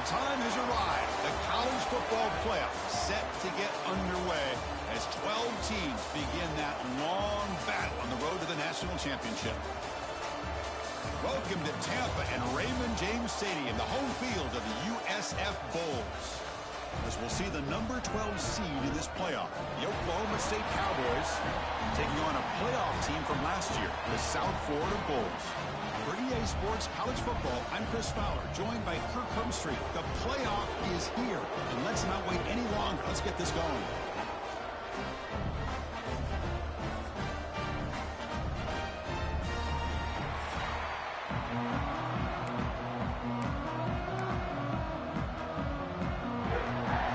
time has arrived. The college football playoff set to get underway as 12 teams begin that long battle on the road to the national championship. Welcome to Tampa and Raymond James Stadium, the home field of the USF Bulls. As we'll see the number 12 seed in this playoff, the Oklahoma State Cowboys taking on a playoff team from last year, the South Florida Bulls. For EA Sports College Football, I'm Chris Fowler, joined by Kirk Hermstreet. The playoff is here, and let's not wait any longer. Let's get this going.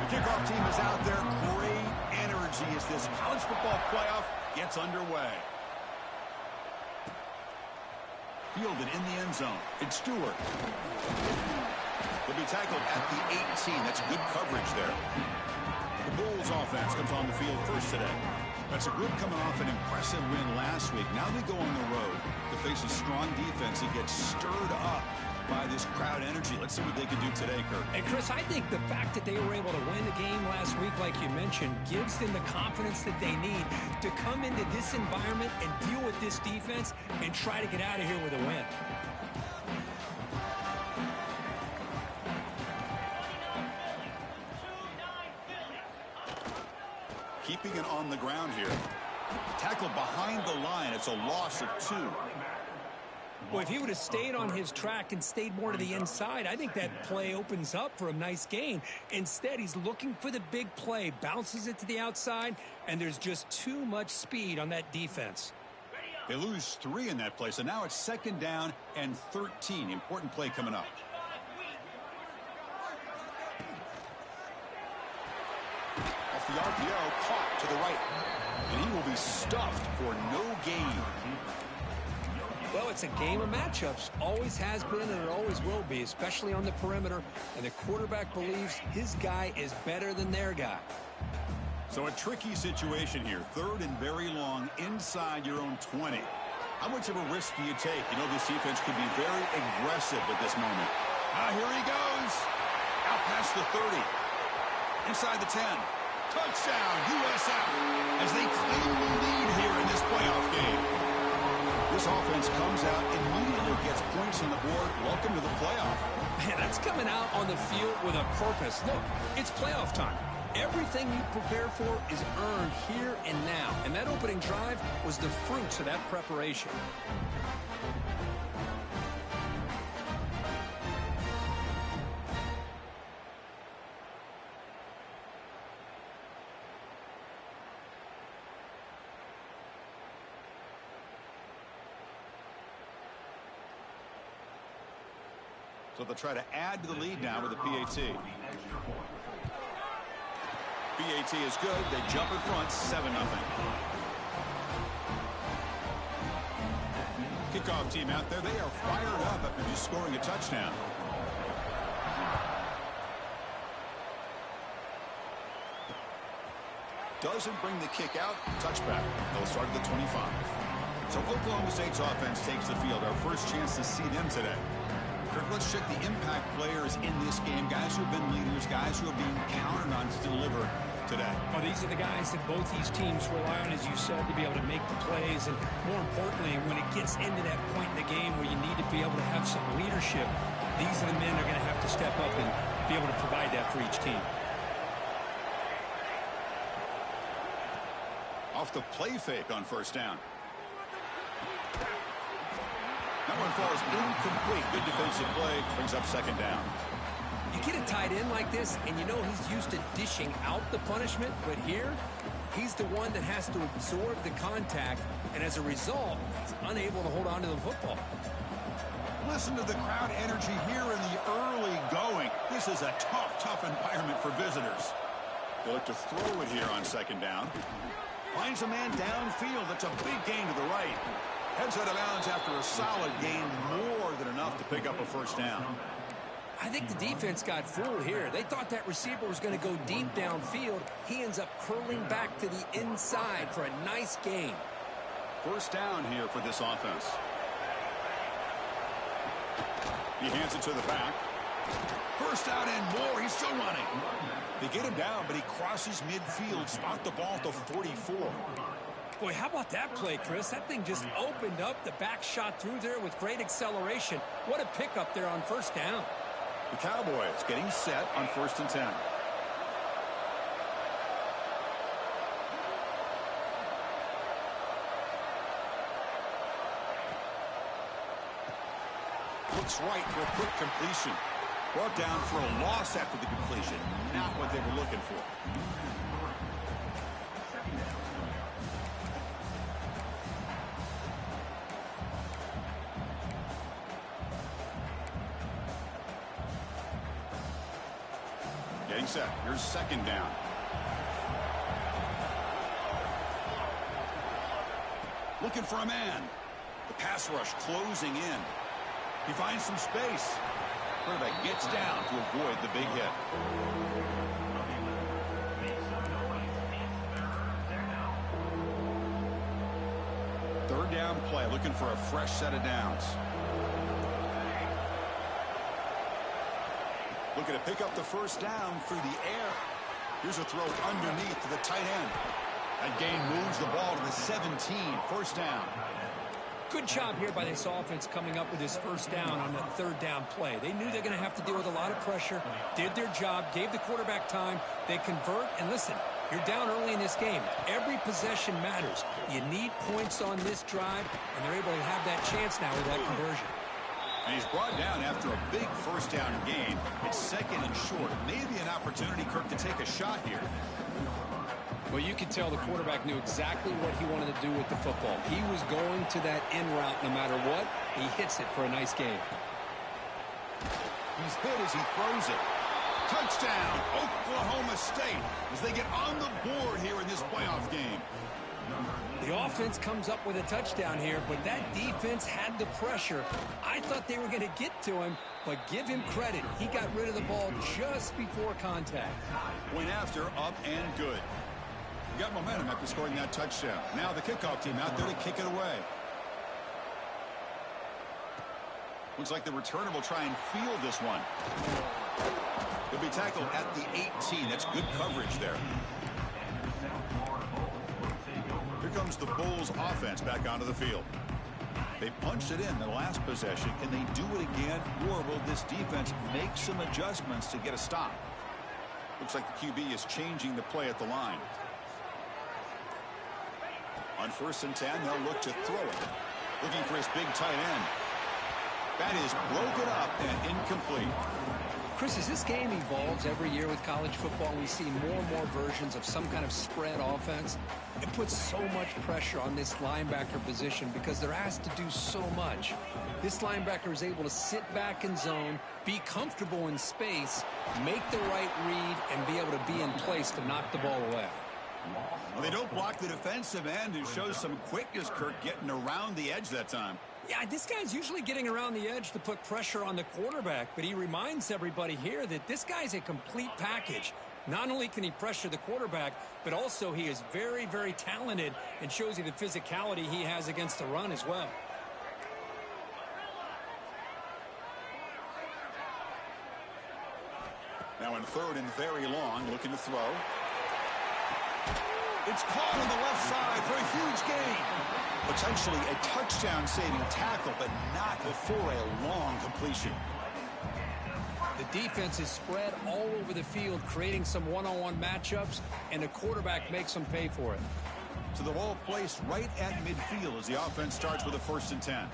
The kickoff team is out there. Great energy as this college football playoff gets underway. Fielded in the end zone. It's Stewart. He'll be tackled at the 18. That's good coverage there. The Bulls offense comes on the field first today. That's a group coming off an impressive win last week. Now they go on the road to face a strong defense that gets stirred up by this crowd energy. Let's see what they can do today, Kirk. And Chris, I think the fact that they were able to win the game last week, like you mentioned, gives them the confidence that they need to come into this environment and deal with this defense and try to get out of here with a win. Keeping it on the ground here. Tackled behind the line. It's a loss of 2. Well, if he would have stayed on his track and stayed more to the inside, I think that play opens up for a nice gain. Instead, he's looking for the big play, bounces it to the outside, and there's just too much speed on that defense. They lose 3 in that play, so now it's 2nd down and 13. Important play coming up. Off the RPO, caught to the right. And he will be stuffed for no gain. Well, it's a game of matchups. Always has been and it always will be, especially on the perimeter. And the quarterback believes his guy is better than their guy. So a tricky situation here. 3rd and very long inside your own 20. How much of a risk do you take? You know, this defense could be very aggressive at this moment. Here he goes. Out past the 30. Inside the 10. Touchdown, USF, as they claim the lead here in this playoff game. This offense comes out, immediately gets points on the board. Welcome to the playoff. Man, that's coming out on the field with a purpose. Look, it's playoff time. Everything you prepare for is earned here and now. And that opening drive was the fruits of that preparation. So they'll try to add to the lead now with a PAT. PAT is good. They jump in front, 7-0. Kickoff team out there. They are fired up after just scoring a touchdown. Doesn't bring the kick out. Touchback. They'll start at the 25. So Oklahoma State's offense takes the field. Our first chance to see them today. Kirk, let's check the impact players in this game. Guys who have been leaders, guys who are being counted on to deliver today. Well, these are the guys that both these teams rely on, as you said, to be able to make the plays. And more importantly, when it gets into that point in the game where you need to be able to have some leadership, these are the men that are going to have to step up and be able to provide that for each team. Off the play fake on 1st down. That one falls incomplete. Good defensive play. Brings up 2nd down. You get a tight end like this, and you know he's used to dishing out the punishment, but here, he's the one that has to absorb the contact, and as a result, he's unable to hold on to the football. Listen to the crowd energy here in the early going. This is a tough environment for visitors. They look to throw it here on 2nd down. Finds a man downfield. That's a big gain to the right. Heads out of bounds after a solid gain, more than enough to pick up a 1st down. I think the defense got fooled here. They thought that receiver was going to go deep downfield. He ends up curling back to the inside for a nice gain. 1st down here for this offense. He hands it to the back. First down and more. He's still running. They get him down, but he crosses midfield. Spot the ball at the 44. Boy, how about that play, Chris? That thing just opened up. The back shot through there with great acceleration. What a pickup there on first down. The Cowboys getting set on 1st and 10. Looks right for a quick completion. Brought down for a loss after the completion. Not what they were looking for. Getting set. Here's 2nd down. Looking for a man. The pass rush closing in. He finds some space. Quarterback gets down to avoid the big hit. Third down play, looking for a fresh set of downs. Looking to pick up the first down through the air. Here's a throw underneath to the tight end. That gain moves the ball to the 17. First down. Good job here by this offense coming up with this first down on the 3rd down play. They knew they're going to have to deal with a lot of pressure, did their job, gave the quarterback time. They convert, and listen, you're down early in this game. Every possession matters. You need points on this drive, and they're able to have that chance now with that conversion. And he's brought down after a big first down gain. It's 2nd and short. Maybe an opportunity, Kirk, to take a shot here. Well, you could tell the quarterback knew exactly what he wanted to do with the football. He was going to that in route no matter what. He hits it for a nice gain. He's hit as he throws it. Touchdown, Oklahoma State, as they get on the board here in this playoff game. The offense comes up with a touchdown here, but that defense had the pressure. I thought they were going to get to him, but give him credit. He got rid of the ball just before contact. Went after, up and good. Got momentum after scoring that touchdown. Now the kickoff team out there to kick it away. Looks like the returner will try and field this one. He'll be tackled at the 18. That's good coverage there. Here comes the Bulls offense back onto the field. They punched it in the last possession. Can they do it again, or will this defense make some adjustments to get a stop? Looks like the QB is changing the play at the line. On 1st and 10, they'll look to throw it. Looking for his big tight end. That is broken up and incomplete. Chris, as this game evolves every year with college football, we see more and more versions of some kind of spread offense. It puts so much pressure on this linebacker position because they're asked to do so much. This linebacker is able to sit back in zone, be comfortable in space, make the right read, and be able to be in place to knock the ball away. Well, they don't block the defensive end, who shows some quickness, Kirk, getting around the edge that time. Yeah, this guy's usually getting around the edge to put pressure on the quarterback, but he reminds everybody here that this guy's a complete package. Not only can he pressure the quarterback, but also he is very, very talented and shows you the physicality he has against the run as well. Now in 3rd and very long, looking to throw. It's caught on the left side for a huge gain. Potentially a touchdown-saving tackle, but not before a long completion. The defense is spread all over the field, creating some one-on-one matchups, and the quarterback makes them pay for it. So the ball placed right at midfield as the offense starts with a 1st and 10.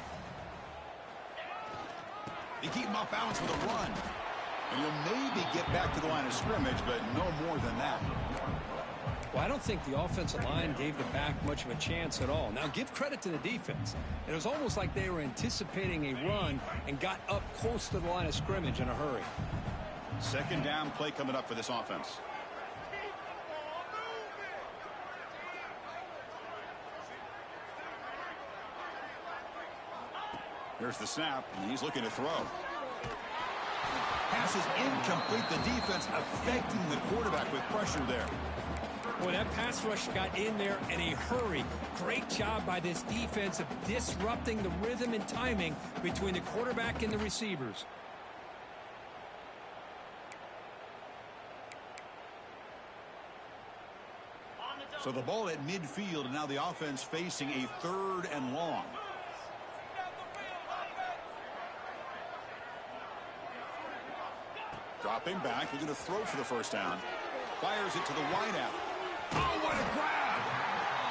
They keep him off balance with a run. And you'll maybe get back to the line of scrimmage, but no more than that. Well, I don't think the offensive line gave the back much of a chance at all. Now, give credit to the defense. It was almost like they were anticipating a run and got up close to the line of scrimmage in a hurry. 2nd down play coming up for this offense. Here's the snap, and he's looking to throw. Pass is incomplete. The defense affecting the quarterback with pressure there. Boy, that pass rush got in there in a hurry. Great job by this defense of disrupting the rhythm and timing between the quarterback and the receivers. So the ball at midfield, and now the offense facing a 3rd and long. Dropping back, we're going to throw for the first down. Fires it to the wideout. Oh, what a grab!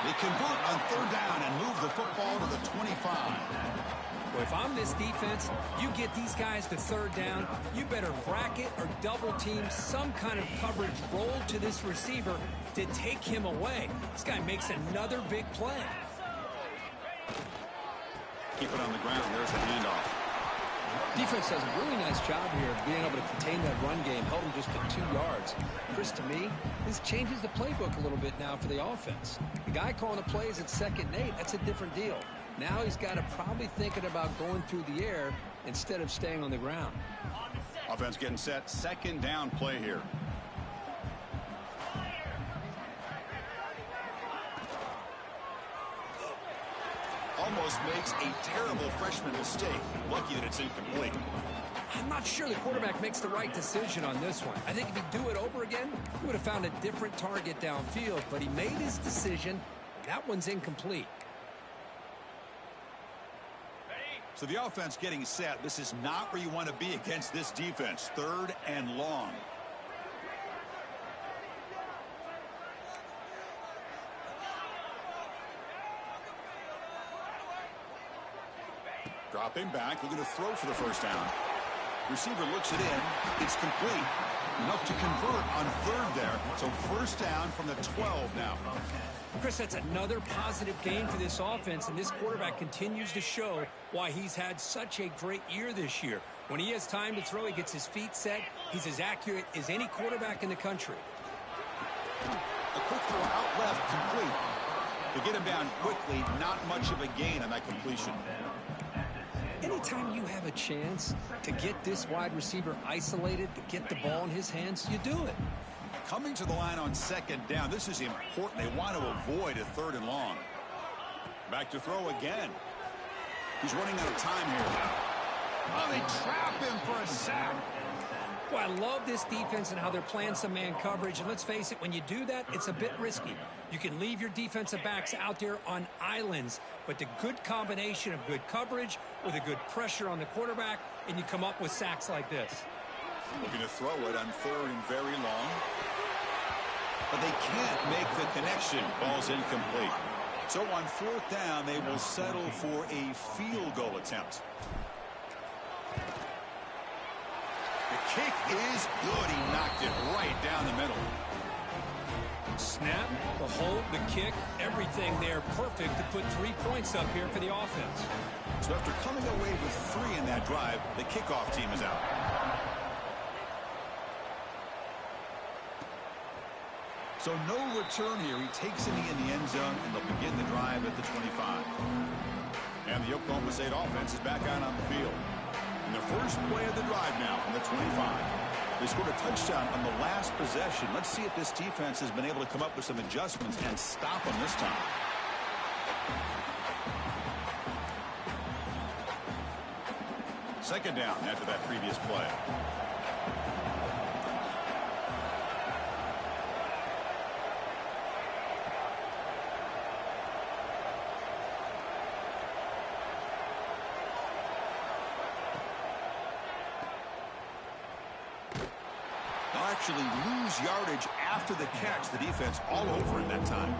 They convert on 3rd down and move the football to the 25. Well, if I'm this defense, you get these guys to 3rd down, you better bracket or double team some kind of coverage roll to this receiver to take him away. This guy makes another big play. Keep it on the ground. There's the handoff. Defense does a really nice job here of being able to contain that run game, held him just to 2 yards. Chris, to me, this changes the playbook a little bit now for the offense. The guy calling the plays at 2nd and 8, that's a different deal. Now he's got to probably thinking about going through the air instead of staying on the ground. Offense getting set. 2nd down play here. Almost makes a terrible freshman mistake. Lucky that it's incomplete. I'm not sure the quarterback makes the right decision on this one. I think if he'd do it over again, he would have found a different target downfield, but he made his decision. That one's incomplete. So the offense getting set. This is not where you want to be against this defense. 3rd and long. Dropping back. We're going to throw for the first down. Receiver looks it in. It's complete. Enough to convert on 3rd there. So first down from the 12 now. Chris, that's another positive game for this offense, and this quarterback continues to show why he's had such a great year this year. When he has time to throw, he gets his feet set. He's as accurate as any quarterback in the country. A quick throw out left, complete. To get him down quickly, not much of a gain on that completion. Anytime you have a chance to get this wide receiver isolated, to get the ball in his hands, you do it. Coming to the line on 2nd down. This is important. They want to avoid a 3rd and long. Back to throw again. He's running out of time here. Oh, they trap him for a sack. Well, I love this defense and how they're playing some man coverage. And let's face it, when you do that, it's a bit risky. You can leave your defensive backs out there on islands, but the good combination of good coverage with a good pressure on the quarterback, and you come up with sacks like this. Looking to throw it on 3rd and very long. But they can't make the connection. Ball's incomplete. So on 4th down, they will settle for a field goal attempt. The kick is good. He knocked it right down the middle. Snap, the hold, the kick, everything there perfect to put 3 points up here for the offense. So after coming away with 3 in that drive, the kickoff team is out. So no return here. He takes it in the end zone, and they'll begin the drive at the 25. And the Oklahoma State offense is back out on the field. And the first play of the drive now from the 25. They scored a touchdown on the last possession. Let's see if this defense has been able to come up with some adjustments and stop them this time. Second down after that previous play. Actually lose yardage after the catch. The defense all over in that time.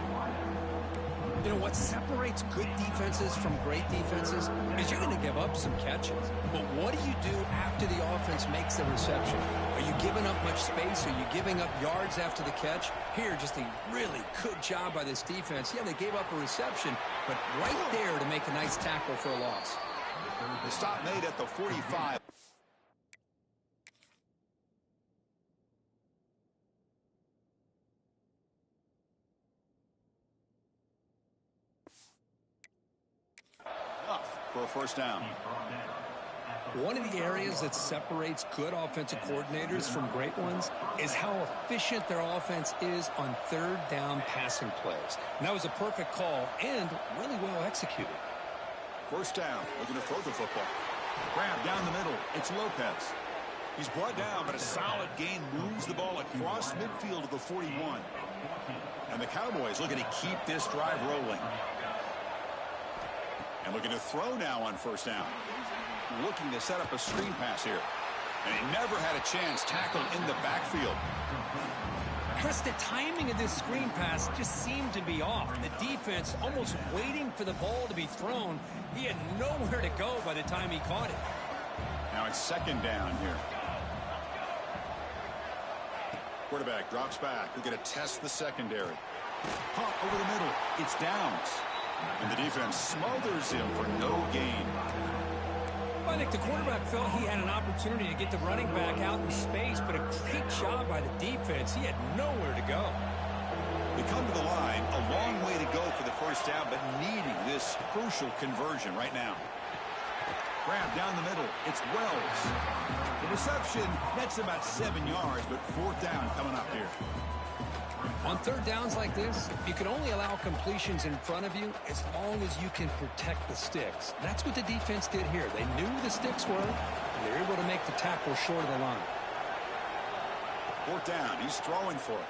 You know, what separates good defenses from great defenses is you're going to give up some catches. But what do you do after the offense makes the reception? Are you giving up much space? Are you giving up yards after the catch? Here, just a really good job by this defense. Yeah, they gave up a reception, but right there to make a nice tackle for a loss. The stop made at the 45. For a first down. One of the areas that separates good offensive coordinators from great ones is how efficient their offense is on 3rd down passing plays. And that was a perfect call and really well executed. First down. Looking to throw the football. Grab down the middle. It's Lopez. He's brought down, but a solid gain moves the ball across midfield to the 41. And the Cowboys looking to keep this drive rolling. And looking to throw now on first down. Looking to set up a screen pass here. And he never had a chance tackled in the backfield. Chris, the timing of this screen pass just seemed to be off. The defense almost waiting for the ball to be thrown. He had nowhere to go by the time he caught it. Now it's second down here. Quarterback drops back. We're going to test the secondary. Pump over the middle. It's Downs. And the defense smothers him for no gain. I think the quarterback felt he had an opportunity to get the running back out in space, but a great job by the defense. He had nowhere to go. We come to the line, a long way to go for the first down, but needing this crucial conversion right now. Grab down the middle. It's Wells. The reception, that's about 7 yards, but fourth down coming up here. On third downs like this, you can only allow completions in front of you as long as you can protect the sticks. That's what the defense did here. They knew the sticks were, and they were able to make the tackle short of the line. Fourth down. He's throwing for it.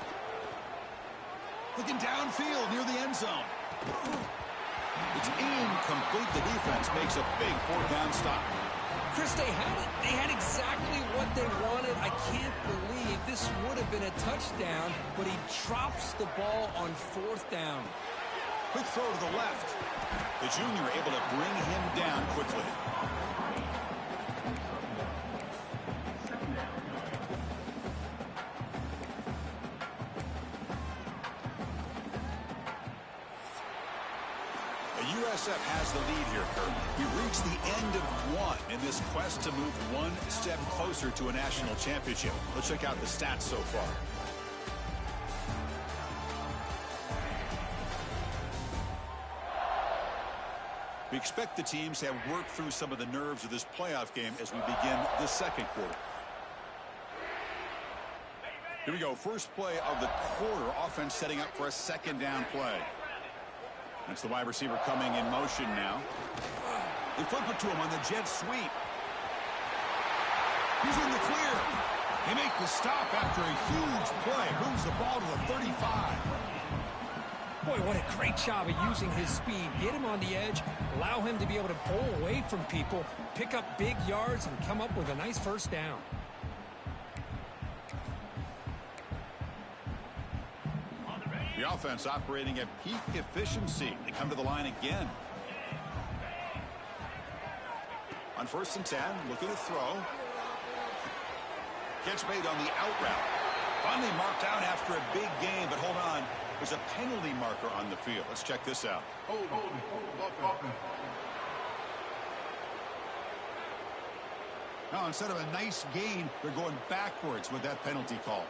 Looking downfield near the end zone. It's incomplete. The defense makes a big fourth down stop. Chris, they had it. They had exactly what they wanted. I can't believe this would have been a touchdown, but he drops the ball on fourth down. Quick throw to the left. The junior able to bring him down quickly. USF has the lead here, Kurt. We reached the end of one in this quest to move one step closer to a national championship. Let's check out the stats so far. We expect the teams to have worked through some of the nerves of this playoff game as we begin the second quarter. Here we go. First play of the quarter. Offense setting up for a second down play. That's the wide receiver coming in motion now. They flip it to him on the jet sweep. He's in the clear. They make the stop after a huge play. Moves the ball to the 35. Boy, what a great job of using his speed. Get him on the edge, allow him to be able to pull away from people, pick up big yards, and come up with a nice first down. The offense operating at peak efficiency. They come to the line again. On 1st and 10, looking to throw. Catch made on the out route. Finally marked out after a big gain, but hold on. There's a penalty marker on the field. Let's check this out. Now, instead of a nice gain, they're going backwards with that penalty call.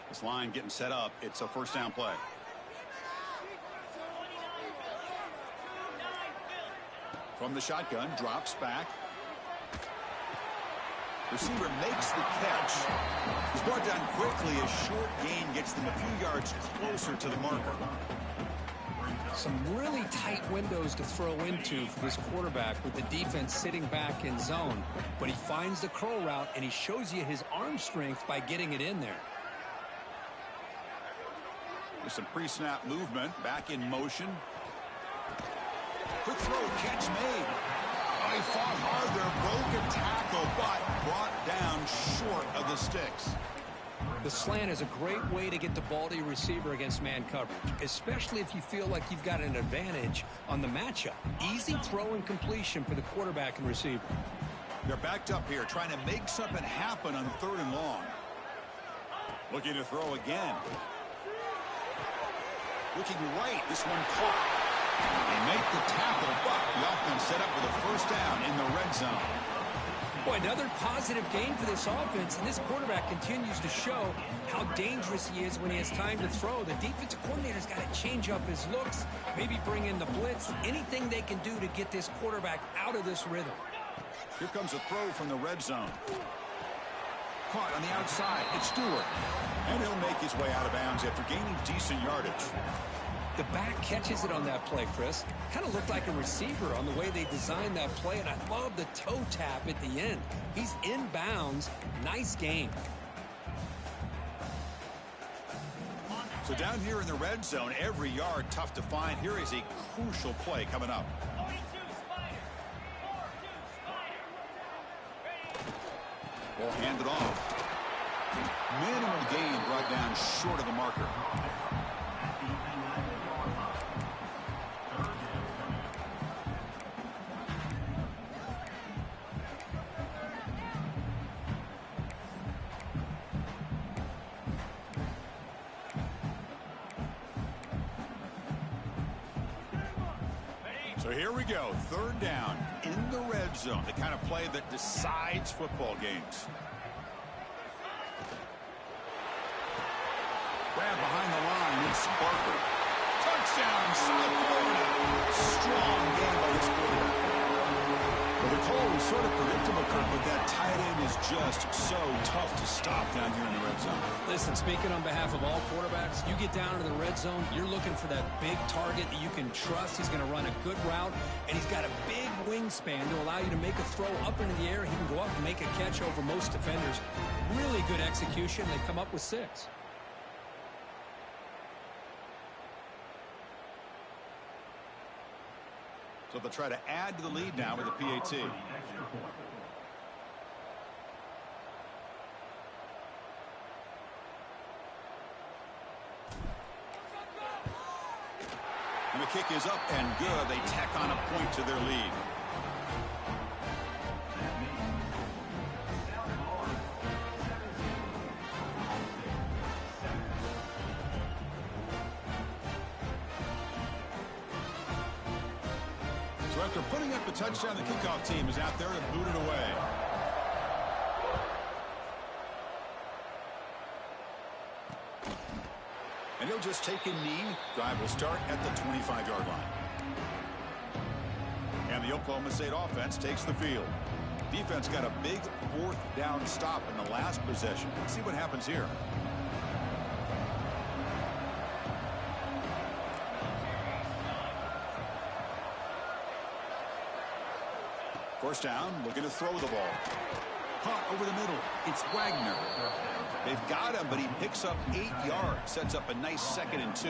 This line getting set up. It's a first down play. From the shotgun, drops back. Receiver makes the catch. He's brought down quickly. A short gain gets them a few yards closer to the marker. Some really tight windows to throw into for this quarterback with the defense sitting back in zone. But he finds the curl route, and he shows you his arm strength by getting it in there. There's some pre-snap movement. Back in motion. Quick throw, catch made. He fought hard there, broke a tackle, but brought down short of the sticks. The slant is a great way to get the ball to your receiver against man coverage, especially if you feel like you've got an advantage on the matchup. Easy throw and completion for the quarterback and receiver. They're backed up here, trying to make something happen on 3rd and long. Looking to throw again. Looking right, this one caught. They make the tackle, but the offense set up with a first down in the red zone. Boy, another positive gain for this offense, and this quarterback continues to show how dangerous he is when he has time to throw. The defensive coordinator's got to change up his looks, maybe bring in the blitz, anything they can do to get this quarterback out of this rhythm. Here comes a throw from the red zone. Caught on the outside. It's Stewart. And he'll make his way out of bounds after gaining decent yardage. The back catches it on that play, Chris. Kind of looked like a receiver on the way they designed that play, and I love the toe tap at the end. He's inbounds. Nice game. So down here in the red zone, every yard tough to find. Here is a crucial play coming up. Ball handed off. Minimal gain brought down short of the marker. So here we go, third down in the red zone, the kind of play that decides football games. Grab behind the line, it's Barker. Touchdown, South Florida. Strong game by this quarterback. Well, the call was sort of predictable, but that tight end is just so tough to stop down here in the red zone. Listen, speaking on behalf of all quarterbacks, you get down to the red zone, you're looking for that big target that you can trust. He's going to run a good route, and he's got a big wingspan to allow you to make a throw up into the air. He can go up and make a catch over most defenders. Really good execution. They come up with 6. So they'll try to add to the lead now with a PAT. And the kick is up and good. They tack on a point to their lead. So after putting up a touchdown, the kickoff team is out there to boot it away. And he'll just take a knee. Drive will start at the 25-yard line. And the Oklahoma State offense takes the field. Defense got a big 4th down stop in the last possession. Let's see what happens here. First down, looking to throw the ball. Hunt over the middle. It's Wagner. They've got him, but he picks up 8 yards. Sets up a nice 2nd and 2.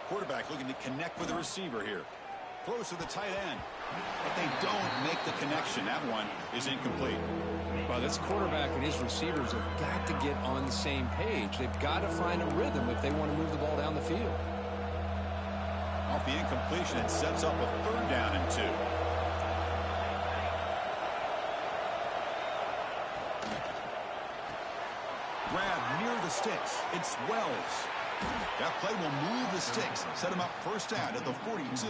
Quarterback looking to connect with the receiver here. Throws to the tight end. But they don't make the connection. That one is incomplete. Well, this quarterback and his receivers have got to get on the same page. They've got to find a rhythm if they want to move the ball down the field. Off the incompletion, it sets up a 3rd down and 2. Grab near the sticks. It's Wells. That play will move the sticks. Set him up first down at the 42.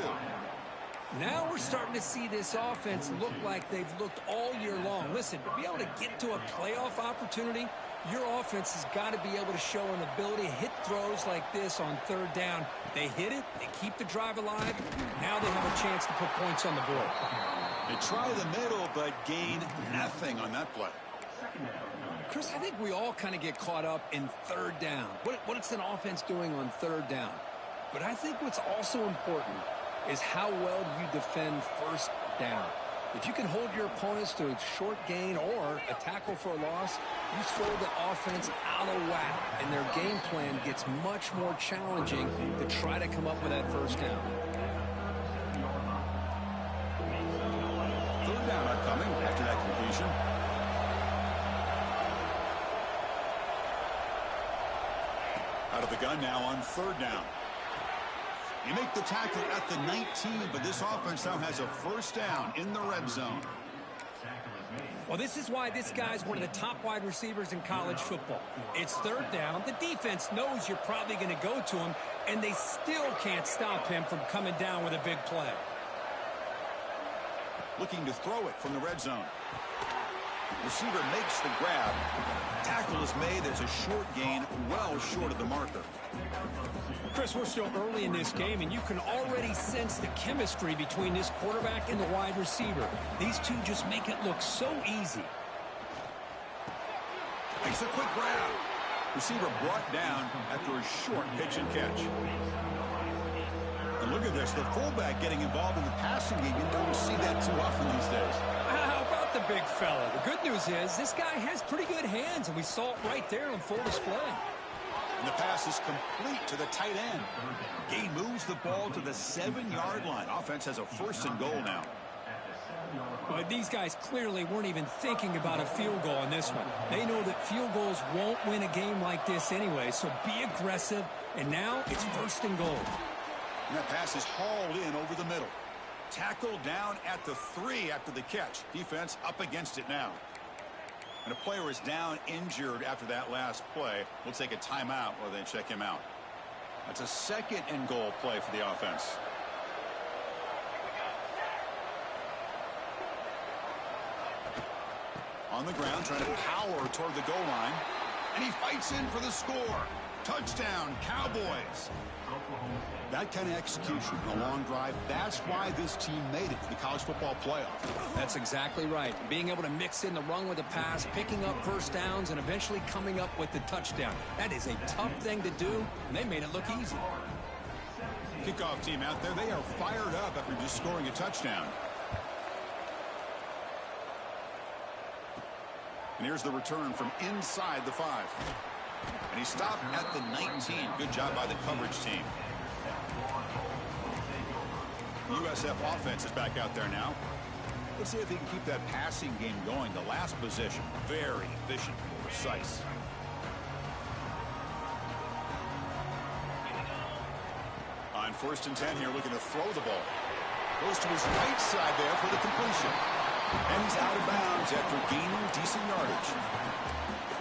Now we're starting to see this offense look like they've looked all year long. Listen, to be able to get to a playoff opportunity, your offense has got to be able to show an ability to hit throws like this on 3rd down. They hit it, they keep the drive alive. Now they have a chance to put points on the board. They try the middle, but gain nothing on that play. Chris, I think we all kind of get caught up in 3rd down. What's an offense doing on 3rd down? But I think what's also important is how well you defend 1st down. If you can hold your opponents to a short gain or a tackle for a loss, you throw the offense out of whack, and their game plan gets much more challenging to try to come up with that 1st down. 3rd down upcoming after that completion. Out of the gun now on 3rd down. You make the tackle at the 19, but this offense now has a 1st down in the red zone. Well, this is why this guy's one of the top wide receivers in college football. It's 3rd down. The defense knows you're probably going to go to him, and they still can't stop him from coming down with a big play. Looking to throw it from the red zone. Receiver makes the grab. Tackle is made. It's a short gain, well short of the marker. Chris, we're still early in this game, and you can already sense the chemistry between this quarterback and the wide receiver. These two just make it look so easy. Makes a quick grab. Receiver brought down after a short pitch and catch. And look at this, the fullback getting involved in the passing game. You don't see that too often these days. How about the big fella? The good news is this guy has pretty good hands, and we saw it right there on full display. And the pass is complete to the tight end. He moves the ball to the 7-yard line. Offense has a 1st and goal now. But these guys clearly weren't even thinking about a field goal on this one. They know that field goals won't win a game like this anyway, so be aggressive. And now it's 1st and goal. And that pass is hauled in over the middle. Tackled down at the 3 after the catch. Defense up against it now. And a player is down injured after that last play. We'll take a timeout while they check him out. That's a 2nd and goal play for the offense. On the ground, trying to power toward the goal line. And he fights in for the score. Touchdown, Cowboys. That kind of execution, a long drive, that's why this team made it to the college football playoff. That's exactly right. Being able to mix in the run with the pass, picking up first downs, and eventually coming up with the touchdown. That is a tough thing to do, and they made it look easy. Kickoff team out there, they are fired up after just scoring a touchdown. And here's the return from inside the 5. And he stopped at the 19. Good job by the coverage team. USF offense is back out there now. Let's see if he can keep that passing game going. The last possession, very efficient and precise. On 1st and 10 here, looking to throw the ball. Goes to his right side there for the completion. And he's out of bounds after gaining decent yardage.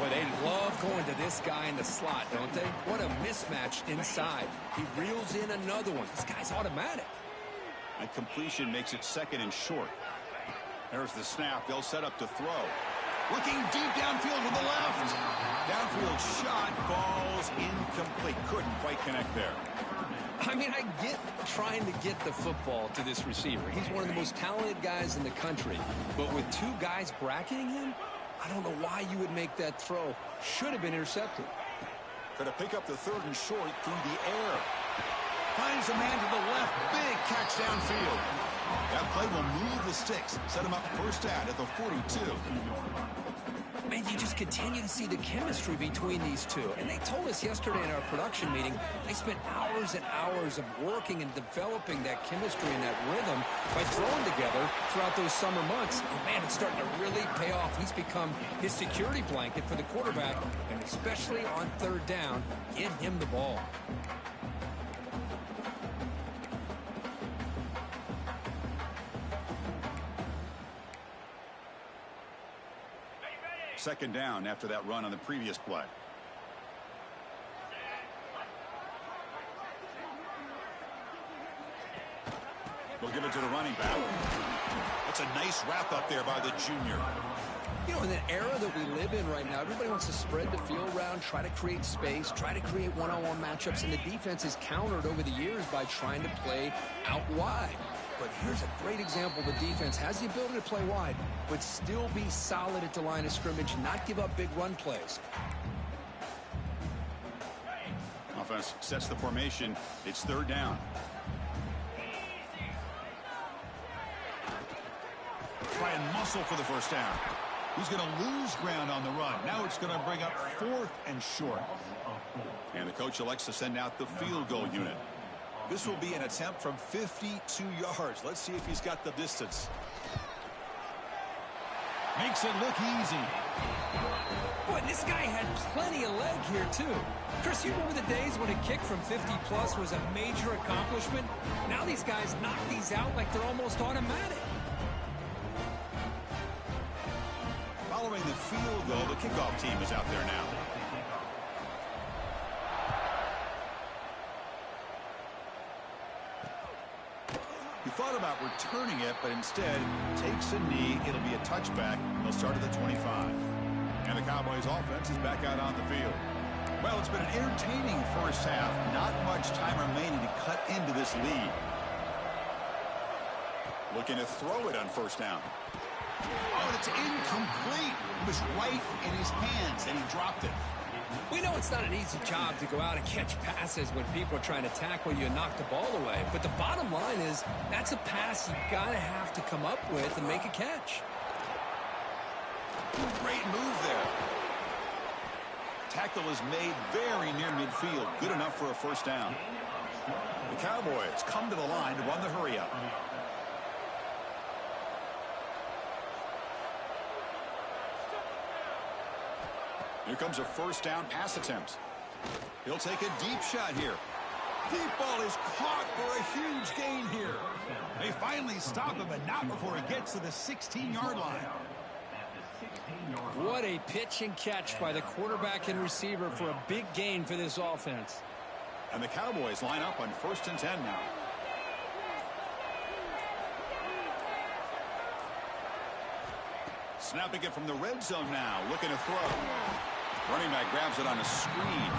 Well, they love going to this guy in the slot, don't they? What a mismatch inside. He reels in another one. This guy's automatic. And completion makes it 2nd and short. There's the snap. They'll set up to throw. Looking deep downfield to the left. Downfield shot falls incomplete. Couldn't quite connect there. I mean, I get trying to get the football to this receiver. He's one of the most talented guys in the country. But with 2 guys bracketing him, I don't know why you would make that throw. Should have been intercepted. Going to pick up the 3rd and short through the air. Finds a man to the left. Big catch downfield. That play will move the sticks. Set him up 1st down at the 42. Man, you just continue to see the chemistry between these two. And they told us yesterday in our production meeting, they spent hours and hours of working and developing that chemistry and that rhythm by throwing together throughout those summer months. And man, it's starting to really pay off. He's become his security blanket for the quarterback, and especially on 3rd down, get him the ball. Second down after that run on the previous play. We'll give it to the running back. That's a nice wrap up there by the junior. You know, in the era that we live in right now, everybody wants to spread the field around, try to create space, try to create one-on-one matchups, and the defense is countered over the years by trying to play out wide. But here's a great example. The defense has the ability to play wide, but still be solid at the line of scrimmage, not give up big run plays. Offense sets the formation. It's 3rd down. Try and muscle for the 1st down. He's going to lose ground on the run. Now it's going to bring up 4th and short. And the coach elects to send out the field goal unit. This will be an attempt from 52 yards. Let's see if he's got the distance. Makes it look easy. Boy, this guy had plenty of leg here, too. Chris, you remember the days when a kick from 50-plus was a major accomplishment? Now these guys knock these out like they're almost automatic. Following the field goal, the kickoff team is out there now. He thought thought about returning it, but instead takes a knee. It'll be a touchback. They'll start at the 25. And the Cowboys offense is back out on the field. Well, it's been an entertaining first half. Not much time remaining to cut into this lead. Looking to throw it on first down. Oh, and it's incomplete. It was right in his hands, and he dropped it. We know it's not an easy job to go out and catch passes when people are trying to tackle you and knock the ball away. But the bottom line is that's a pass you got to have to come up with and make a catch. Great move there. Tackle is made very near midfield. Good enough for a first down. The Cowboys come to the line to run the hurry up. Here comes a first down pass attempt. He'll take a deep shot here. Deep ball is caught for a huge gain here. They finally stop him, but not before he gets to the 16-yard line. What a pitch and catch by the quarterback and receiver for a big gain for this offense. And the Cowboys line up on 1st and 10 now. Snapping it from the red zone now, looking to throw. Running back grabs it on a screen.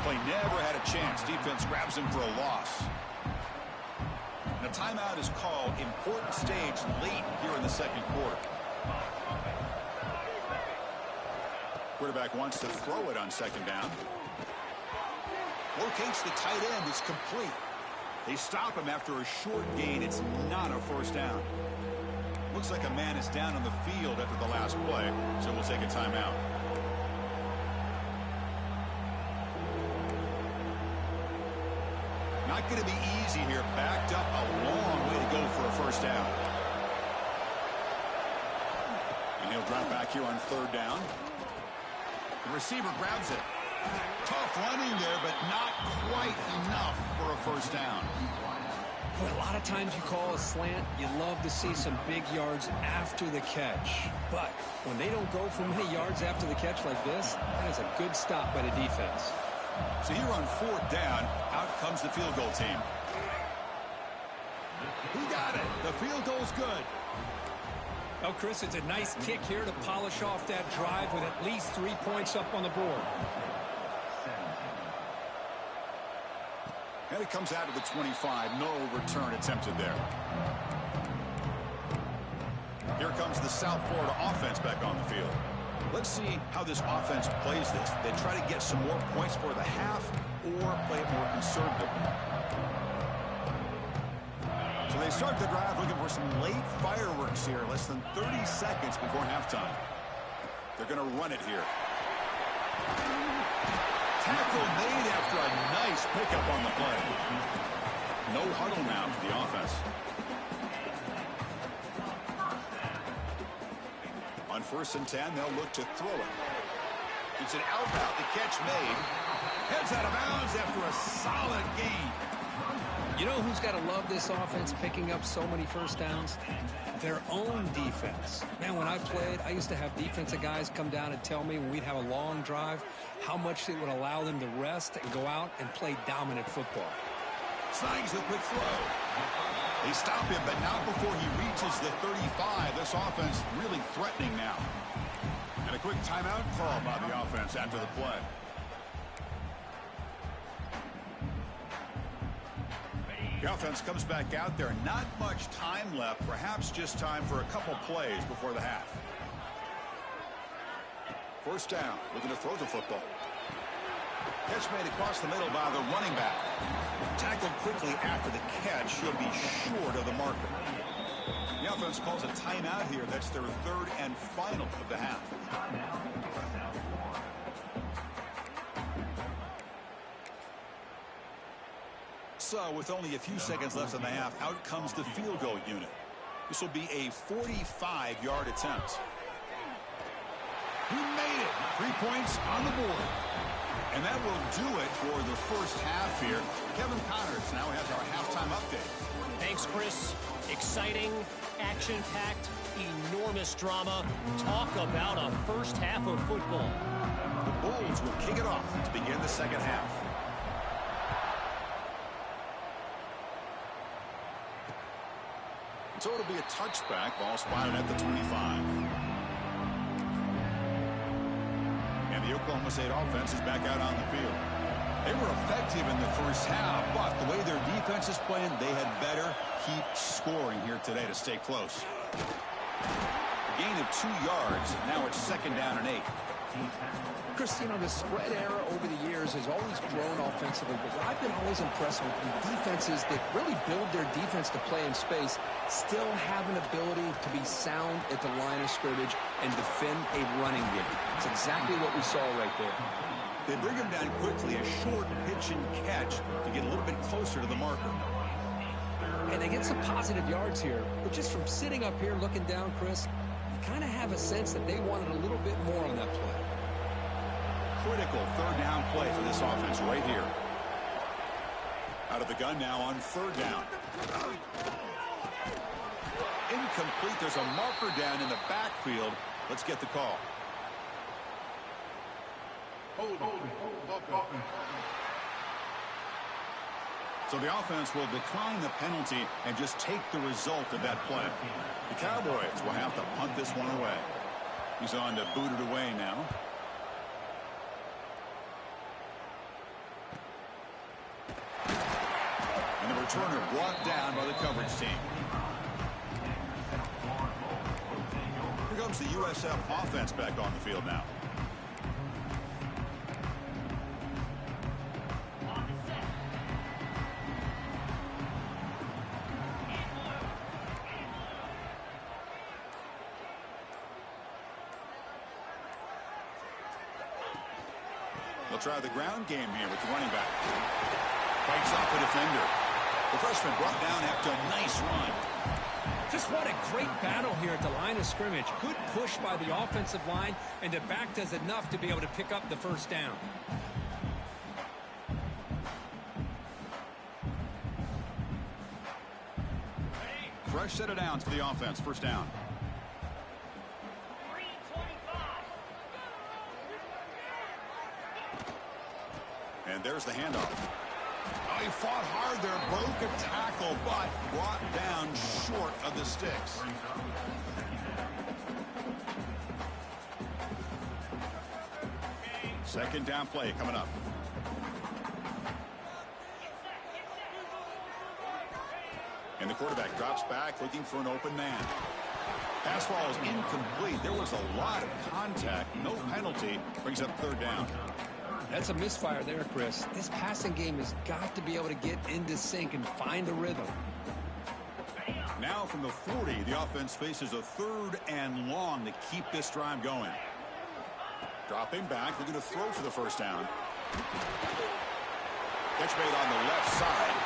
Play never had a chance. Defense grabs him for a loss. And a timeout is called. Important stage late here in the second quarter. Quarterback wants to throw it on second down. Locates the tight end. It's complete. They stop him after a short gain. It's not a first down. Looks like a man is down on the field after the last play, so we'll take a timeout. Not going to be easy here. Backed up a long way to go for a first down. And he'll drop back here on 3rd down. The receiver grabs it. Tough running there, but not quite enough for a first down. Well, a lot of times you call a slant, you love to see some big yards after the catch. But when they don't go for many yards after the catch like this, that is a good stop by the defense. So here on 4th down, out comes the field goal team. He got it. The field goal's good. Oh, Chris, it's a nice kick here to polish off that drive with at least 3 points up on the board. And it comes out to the 25. No return attempted there. Here comes the South Florida offense back on the field. Let's see how this offense plays this. They try to get some more points for the half or play it more conservatively. So they start the drive looking for some late fireworks here. Less than 30 seconds before halftime. They're going to run it here. Tackle made after a nice pickup on the play. No huddle now for the offense. On 1st and 10, they'll look to throw it. It's an out route. The catch made. Heads out of bounds after a solid gain. You know who's got to love this offense picking up so many first downs? Their own defense. Man, when I played, I used to have defensive guys come down and tell me when we'd have a long drive how much it would allow them to rest and go out and play dominant football. Snags the quick throw. They stop him, but not before he reaches the 35. This offense really threatening now. And a quick timeout call by the offense after the play. The offense comes back out there. Not much time left. Perhaps just time for a couple plays before the half. 1st down. Looking to throw the football. Catch made across the middle by the running back. Tackled quickly after the catch. He'll be short of the marker. The offense calls a timeout here. That's their 3rd and final of the half. So with only a few seconds left in the half, out comes the field goal unit. This will be a 45-yard attempt. He made it. 3 points on the board. And that will do it for the first half here. Kevin Connors now has our halftime update. Thanks, Chris. Exciting, action-packed, enormous drama. Talk about a first half of football. The Bulls will kick it off to begin the second half. So it'll be a touchback. Ball spotted at the 25. And the Oklahoma State offense is back out on the field. They were effective in the first half, but the way their defense is playing, they had better keep scoring here today to stay close. A gain of 2 yards. Now it's 2nd down and 8. Chris, you know, the spread era over the years has always grown offensively, but what I've been always impressed with the defenses that really build their defense to play in space still have an ability to be sound at the line of scrimmage and defend a running game. It's exactly what we saw right there. They bring him down quickly, a short pitch and catch to get a little bit closer to the marker. And they get some positive yards here, but just from sitting up here looking down, Chris, you kind of have a sense that they wanted a little bit more on that play. Critical 3rd down play for this offense right here. Out of the gun now on 3rd down. Incomplete. There's a marker down in the backfield. Let's get the call. So the offense will decline the penalty and just take the result of that play. The Cowboys will have to punt this one away. He's on to boot it away now. And the returner brought down by the coverage team. Here comes the USF offense back on the field now. They'll try the ground game here with the running back. Fights off a defender. The freshman brought down after a nice run. Just what a great battle here at the line of scrimmage. Good push by the offensive line, and the back does enough to be able to pick up the 1st down. Fresh set of downs for the offense. 1st down. And there's the handoff. Oh, he fought hard there, broke a tackle, but brought down short of the sticks. Second down play coming up. And the quarterback drops back looking for an open man. Pass ball is incomplete. There was a lot of contact. No penalty. Brings up 3rd down. That's a misfire there, Chris. This passing game has got to be able to get into sync and find a rhythm. Now from the 40, the offense faces a 3rd and long to keep this drive going. Dropping back, looking to throw for the 1st down. Catch made on the left side.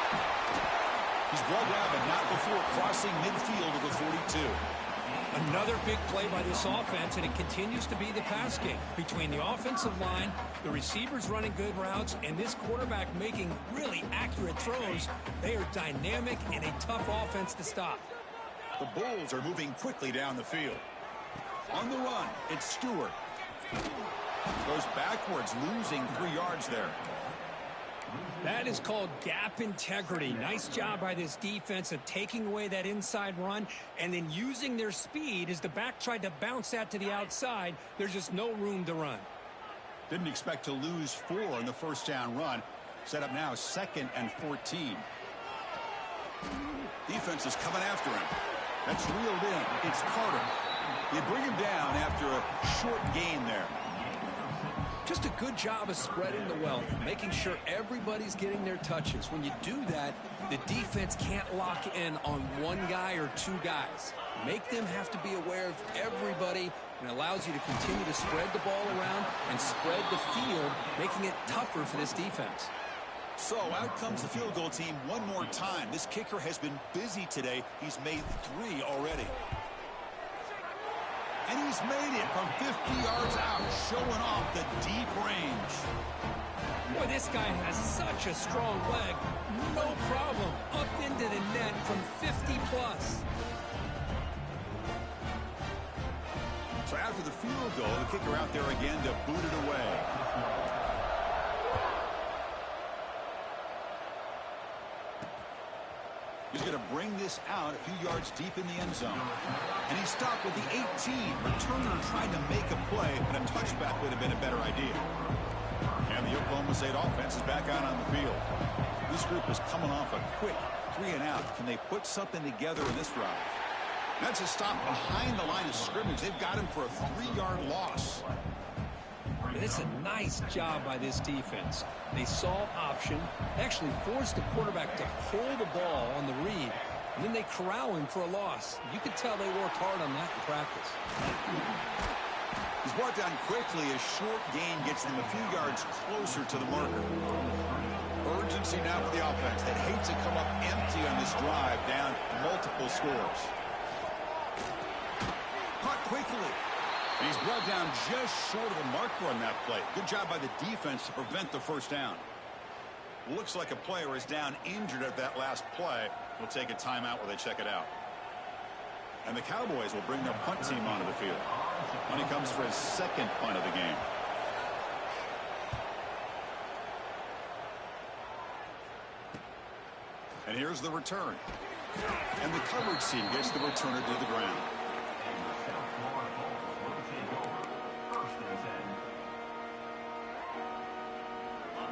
He's brought down, but not before crossing midfield of the 42. Another big play by this offense, and it continues to be the pass game. Between the offensive line, the receivers running good routes, and this quarterback making really accurate throws, they are dynamic and a tough offense to stop. The Bulls are moving quickly down the field. On the run, it's Stewart. Goes backwards, losing 3 yards there. That is called gap integrity. Nice job by this defense of taking away that inside run and then using their speed as the back tried to bounce that to the outside. There's just no room to run. Didn't expect to lose 4 in the 1st down run. Set up now 2nd and 14. Defense is coming after him. That's reeled in. It's Carter. They bring him down after a short gain there. Just a good job of spreading the wealth, making sure everybody's getting their touches. When you do that, the defense can't lock in on one guy or 2 guys. Make them have to be aware of everybody, and allows you to continue to spread the ball around and spread the field, making it tougher for this defense. So out comes the field goal team one more time. This kicker has been busy today. He's made 3 already. And he's made it from 50 yards out, showing off the deep range. Boy, this guy has such a strong leg. No problem. Up into the net from 50 plus. So after the field goal, the kicker out there again to boot it away. He's going to bring bring this out a few yards deep in the end zone. And he stopped with the 18. Returner tried to make a play, and a touchback would have been a better idea. And the Oklahoma State offense is back out on the field. This group is coming off a quick 3-and-out. Can they put something together in this drive? That's a stop behind the line of scrimmage. They've got him for a 3-yard loss. It's a nice job by this defense. They saw option, actually forced the quarterback to pull the ball on the read, and then they corral him for a loss. You could tell they worked hard on that in practice. He's brought down quickly. A short gain gets them a few yards closer to the marker. Urgency now for the offense. They'd hate to come up empty on this drive, down multiple scores. Caught quickly. And he's brought down just short of a marker on that play. Good job by the defense to prevent the first down. Looks like a player is down injured at that last play. We'll take a timeout while they check it out. And the Cowboys will bring their punt team onto the field. Money comes for his second punt of the game. And here's the return. And the coverage team gets the returner to the ground.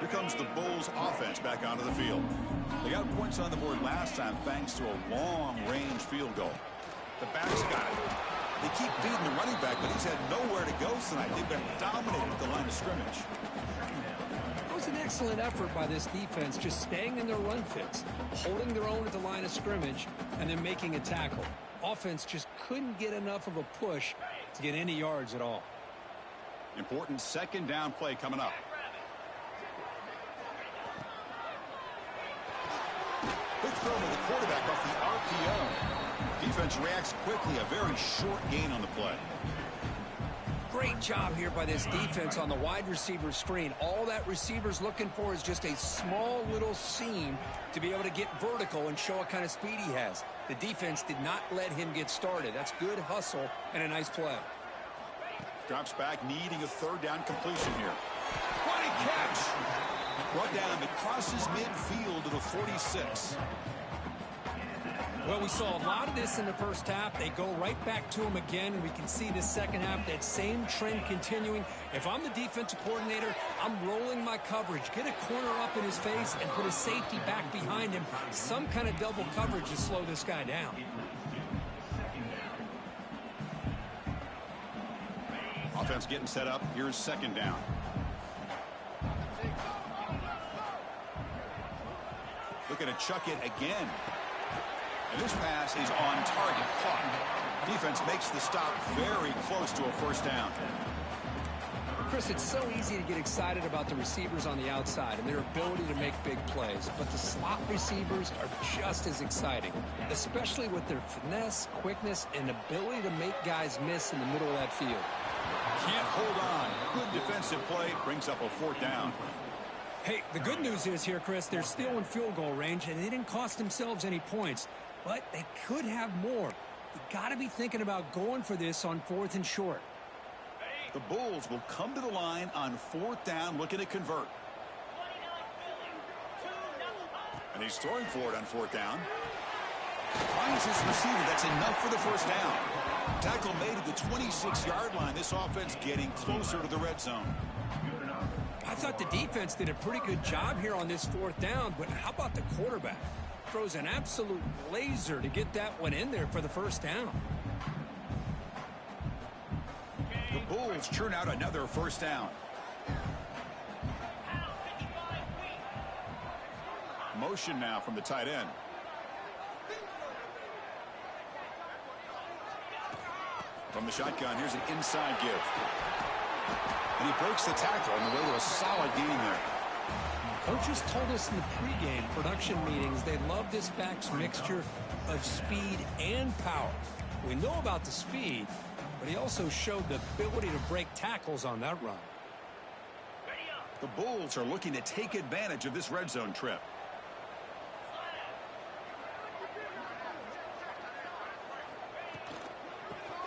Here comes the Bulls offense back onto the field. They got points on the board last time thanks to a long-range field goal. The backs got it. They keep feeding the running back, but he's had nowhere to go tonight. They've been dominated at the line of scrimmage. It was an excellent effort by this defense, just staying in their run fits, holding their own at the line of scrimmage, and then making a tackle. Offense just couldn't get enough of a push to get any yards at all. Important second down play coming up. Quick throw to the quarterback off the RPO. Defense reacts quickly. A very short gain on the play. Great job here by this defense on the wide receiver screen. All that receiver's looking for is just a small little seam to be able to get vertical and show what kind of speed he has. The defense did not let him get started. That's good hustle and a nice play. Drops back, needing a third down completion here. What a catch! Brought down, it crosses midfield to the 46. Well, we saw a lot of this in the first half. They go right back to him again, and we can see the second half, that same trend continuing. If I'm the defensive coordinator, I'm rolling my coverage. Get a corner up in his face and put a safety back behind him. Some kind of double coverage to slow this guy down. Offense getting set up. Here's second down. Looking to chuck it again. And this pass is on target, caught. Defense makes the stop very close to a first down. Chris, it's so easy to get excited about the receivers on the outside and their ability to make big plays, but the slot receivers are just as exciting, especially with their finesse, quickness, and ability to make guys miss in the middle of that field. Can't hold on. Good defensive play, brings up a fourth down. Hey, the good news is here, Chris, they're still in field goal range, and they didn't cost themselves any points. But they could have more. You got to be thinking about going for this on 4th and short. The Bulls will come to the line on 4th down, looking to convert. And he's throwing for it on 4th down. Finds his receiver. That's enough for the first down. Tackle made at the 26-yard line. This offense getting closer to the red zone. I thought the defense did a pretty good job here on this 4th down, but how about the quarterback? Throws an absolute laser to get that one in there for the first down. The Bulls churn out another first down. Motion now from the tight end. From the shotgun, here's an inside give. And he breaks the tackle on the way to a solid gain there. Coaches told us in the pregame production meetings they love this back's mixture of speed and power. We know about the speed, but he also showed the ability to break tackles on that run. The Bulls are looking to take advantage of this red zone trip.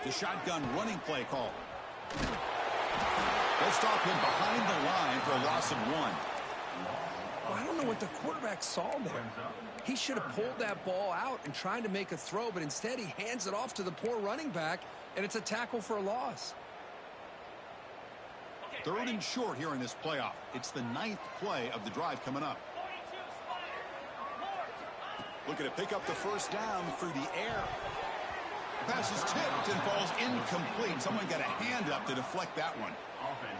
The shotgun running play call. They'll stop him behind the line for a loss of 1. Well, I don't know what the quarterback saw there. He should have pulled that ball out and tried to make a throw, but instead he hands it off to the poor running back, and it's a tackle for a loss. Third and short here in this playoff. It's the 9th play of the drive coming up. Looking to pick up the first down through the air. The pass is tipped and falls incomplete. Someone got a hand up to deflect that one.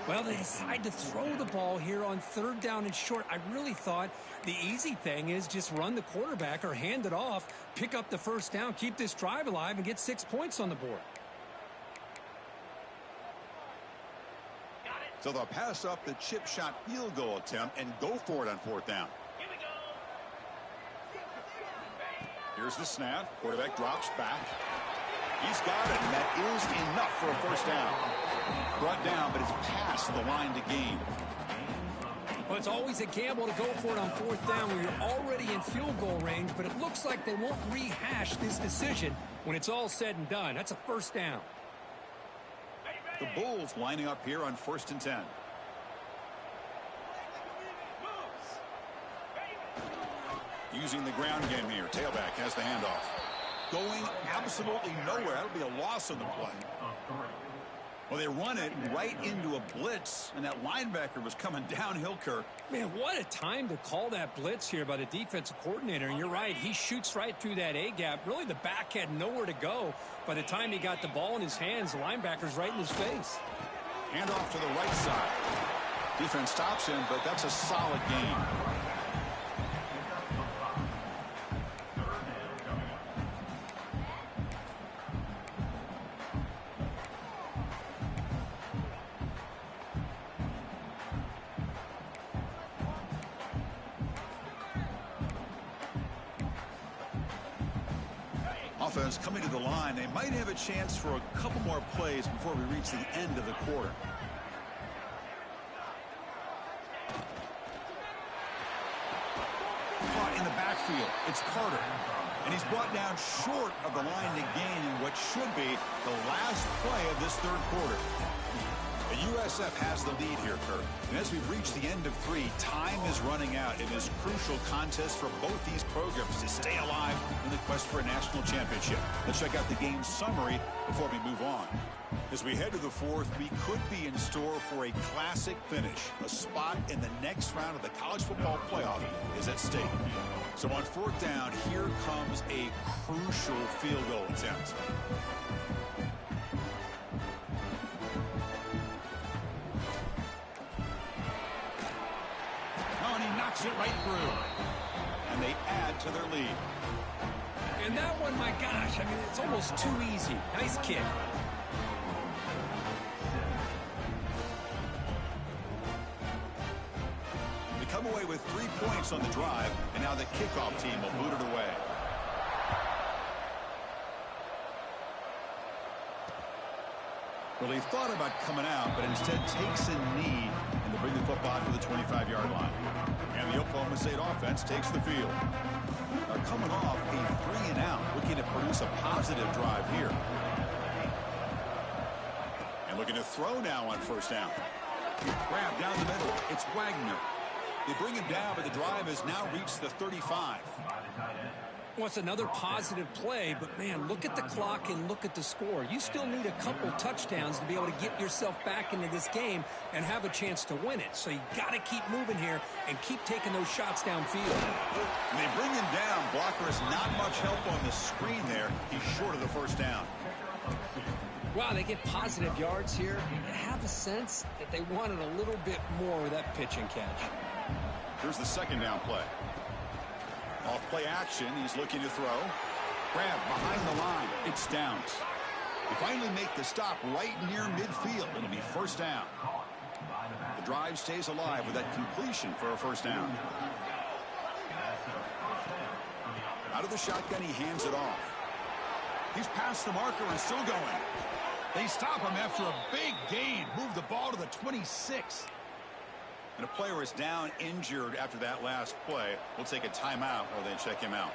Well, they decide to throw the ball here on 3rd down and short. I really thought the easy thing is just run the quarterback or hand it off, pick up the first down, keep this drive alive, and get 6 points on the board. So they'll pass up the chip shot field goal attempt and go for it on 4th down. Here's the snap. Quarterback drops back. He's got it, and that is enough for a first down. Brought down, but it's past the line to gain. Well, it's always a gamble to go for it on 4th down when you're already in field goal range, but it looks like they won't rehash this decision when it's all said and done. That's a first down. The Bulls lining up here on 1st and 10. Using the ground game here. Tailback has the handoff. Going absolutely nowhere. That'll be a loss on the play. Well, they run it right into a blitz, and that linebacker was coming downhill, Kirk. Man, what a time to call that blitz here by the defensive coordinator. And you're right, he shoots right through that A-gap. Really, the back had nowhere to go. By the time he got the ball in his hands, the linebacker's right in his face. Handoff to the right side. Defense stops him, but that's a solid gain. Offense coming to the line. They might have a chance for a couple more plays before we reach the end of the quarter. Caught in the backfield. It's Carter. And he's brought down short of the line to gain in what should be the last play of this 3rd quarter. The USF has the lead here, Kirk. And as we've reached the end of 3, time is running out in this crucial contest for both these programs to stay alive in the quest for a national championship. Let's check out the game summary before we move on. As we head to the 4th, we could be in store for a classic finish. A spot in the next round of the college football playoff is at stake. So on 4th down, here comes a crucial field goal attempt. It right through, and they add to their lead. And that one, my gosh, I mean, it's almost too easy. Nice kick. They come away with 3 points on the drive, and now the kickoff team will boot it away. Well, he thought about coming out, but instead takes a knee and to bring the football to the 25-yard line. And the Oklahoma State offense takes the field. They're coming off a 3-and-out, looking to produce a positive drive here. And looking to throw now on 1st down. Grab down the middle. It's Wagner. They bring him down, but the drive has now reached the 35. Well, it's another positive play, but, man, look at the clock and look at the score. You still need a couple touchdowns to be able to get yourself back into this game and have a chance to win it. So you got to keep moving here and keep taking those shots downfield. And they bring him down. Blocker has not much help on the screen there. He's short of the 1st down. Wow, they get positive yards here. You have a sense that they wanted a little bit more with that pitch and catch. Here's the 2nd down play. Off play action, he's looking to throw. Grab behind the line. It's Downs. They finally make the stop right near midfield. It'll be 1st down. The drive stays alive with that completion for a 1st down. Out of the shotgun, he hands it off. He's past the marker and still going. They stop him after a big gain. Move the ball to the 26. And a player is down injured after that last play. We'll take a timeout or they check him out.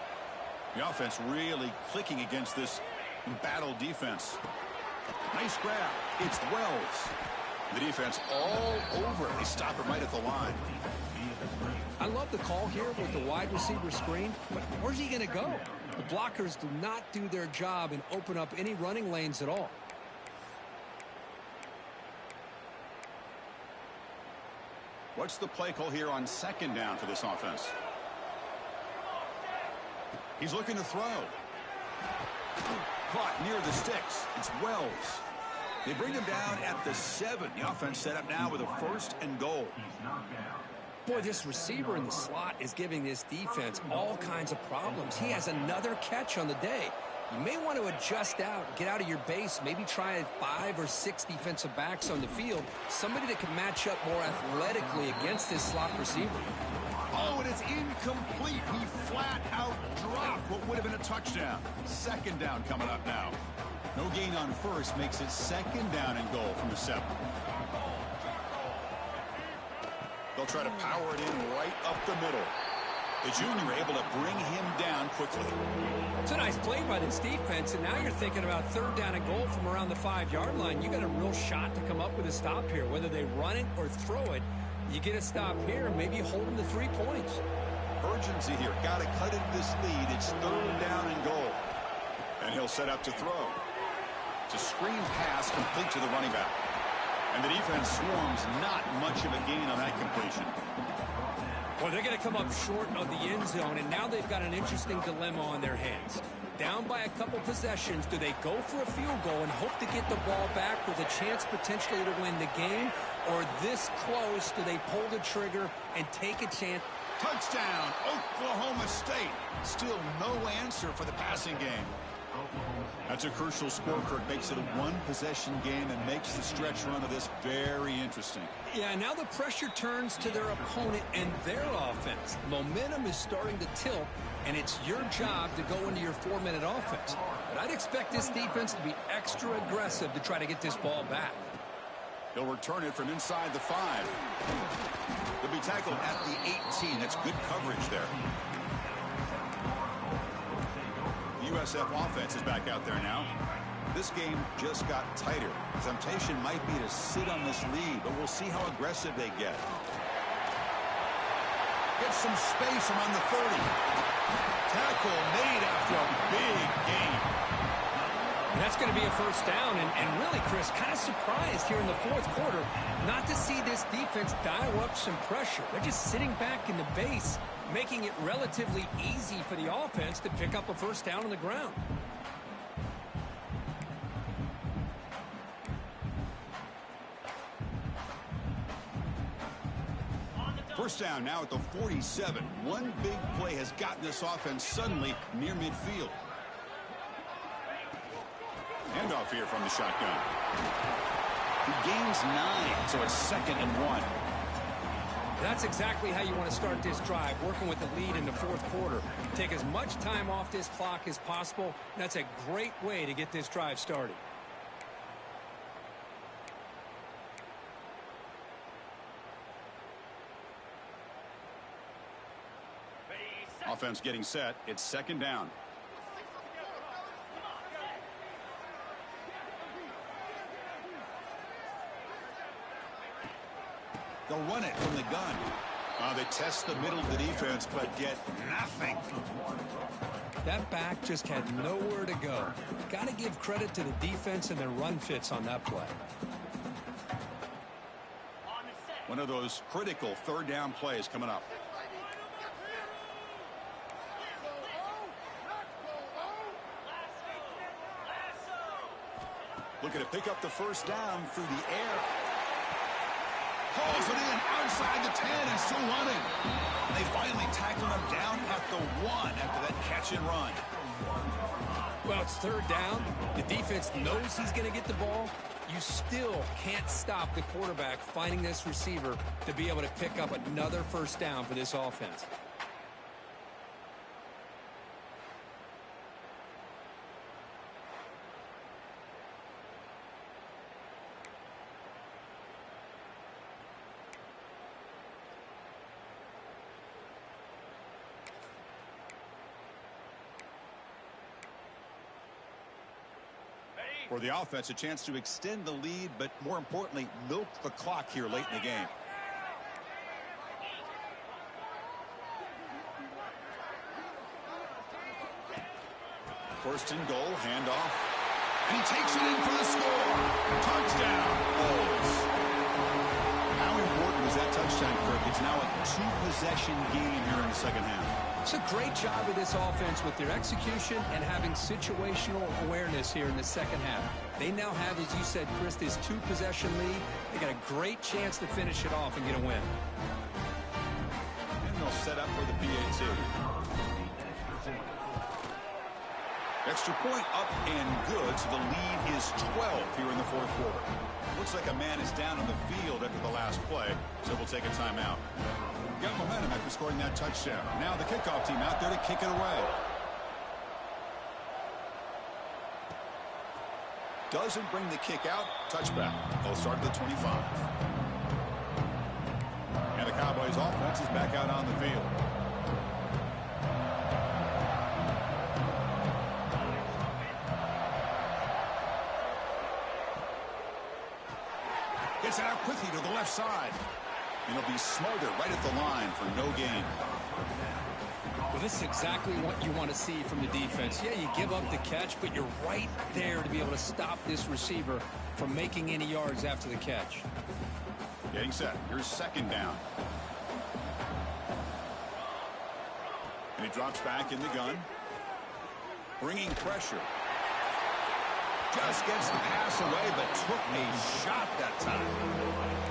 The offense really clicking against this battle defense. Nice grab. It's Wells. The defense all over. They stop him right at the line. I love the call here with the wide receiver screen, but where's he going to go? The blockers do not do their job and open up any running lanes at all. What's the play call here on second down for this offense? He's looking to throw. Caught near the sticks. It's Wells. They bring him down at the 7. The offense set up now with a 1st and goal. Boy, this receiver in the slot is giving this defense all kinds of problems. He has another catch on the day. You may want to adjust out, get out of your base, maybe try 5 or 6 defensive backs on the field, somebody that can match up more athletically against this slot receiver. Oh, and it's incomplete. He flat out dropped what would have been a touchdown. Second down coming up now. No gain on first makes it second down and goal from the 7. They'll try to power it in right up the middle. The junior able to bring him down quickly. It's a nice play by this defense, and now you're thinking about third down and goal from around the 5-yard line. You got a real shot to come up with a stop here. Whether they run it or throw it, you get a stop here, maybe hold them to 3 points. Urgency here. Got to cut into this lead. It's third down and goal. And he'll set up to throw. It's a screen pass complete to the running back. And the defense swarms, not much of a gain on that completion. Well, they're going to come up short of the end zone, and now they've got an interesting dilemma on their hands. Down by a couple possessions, do they go for a field goal and hope to get the ball back with a chance potentially to win the game? Or this close, do they pull the trigger and take a chance? Touchdown, Oklahoma State. Still no answer for the passing game. That's a crucial score. Kirk makes it a 1-possession game and makes the stretch run of this very interesting. Yeah, now the pressure turns to their opponent and their offense. Momentum is starting to tilt, and it's your job to go into your 4-minute offense. But I'd expect this defense to be extra aggressive to try to get this ball back. He'll return it from inside the 5. He'll be tackled at the 18. That's good coverage there. USF offense is back out there now. This game just got tighter. The temptation might be to sit on this lead, but we'll see how aggressive they get. Get some space around the 30. Tackle made after a big gain. And that's going to be a first down, and really, Chris, kind of surprised here in the 4th quarter not to see this defense dial up some pressure. They're just sitting back in the base, making it relatively easy for the offense to pick up a first down on the ground. First down now at the 47. One big play has gotten this offense suddenly near midfield. Handoff here from the shotgun. He gains 9, so it's 2nd and 1. That's exactly how you want to start this drive, working with the lead in the 4th quarter. Take as much time off this clock as possible. That's a great way to get this drive started. Offense getting set. It's 2nd down. They'll run it from the gun. They test the middle of the defense, but get nothing. That back just had nowhere to go. Got to give credit to the defense and their run fits on that play. One of those critical third down plays coming up. Looking to pick up the first down through the air. Pulls it in outside the 10 and still running. They finally tackle him down at the 1 after that catch and run. Well, it's third down. The defense knows he's going to get the ball. You still can't stop the quarterback finding this receiver to be able to pick up another first down for this offense. For the offense, a chance to extend the lead, but more importantly, milk the clock here late in the game. First and goal, handoff. And he takes it in for the score. Touchdown, Bulls. How important was that touchdown, Kirk? It's now a two-possession game here in the second half. It's a great job of this offense with their execution and having situational awareness here in the second half. They now have, as you said, Chris, this two-possession lead. They got a great chance to finish it off and get a win. And they'll set up for the PAT. Extra point up and good, so the lead is 12 here in the fourth quarter. Looks like a man is down on the field after the last play, so we'll take a timeout. Got momentum after scoring that touchdown. Now the kickoff team out there to kick it away. Doesn't bring the kick out. Touchback. They'll start at the 25. And the Cowboys offense is back out on the field. Gets it out quickly to the left side. And he'll be smothered right at the line for no gain. Well, this is exactly what you want to see from the defense. Yeah, you give up the catch, but you're right there to be able to stop this receiver from making any yards after the catch. Getting set. Here's second down. And he drops back in the gun. Bringing pressure. Just gets the pass away, but took a shot that time.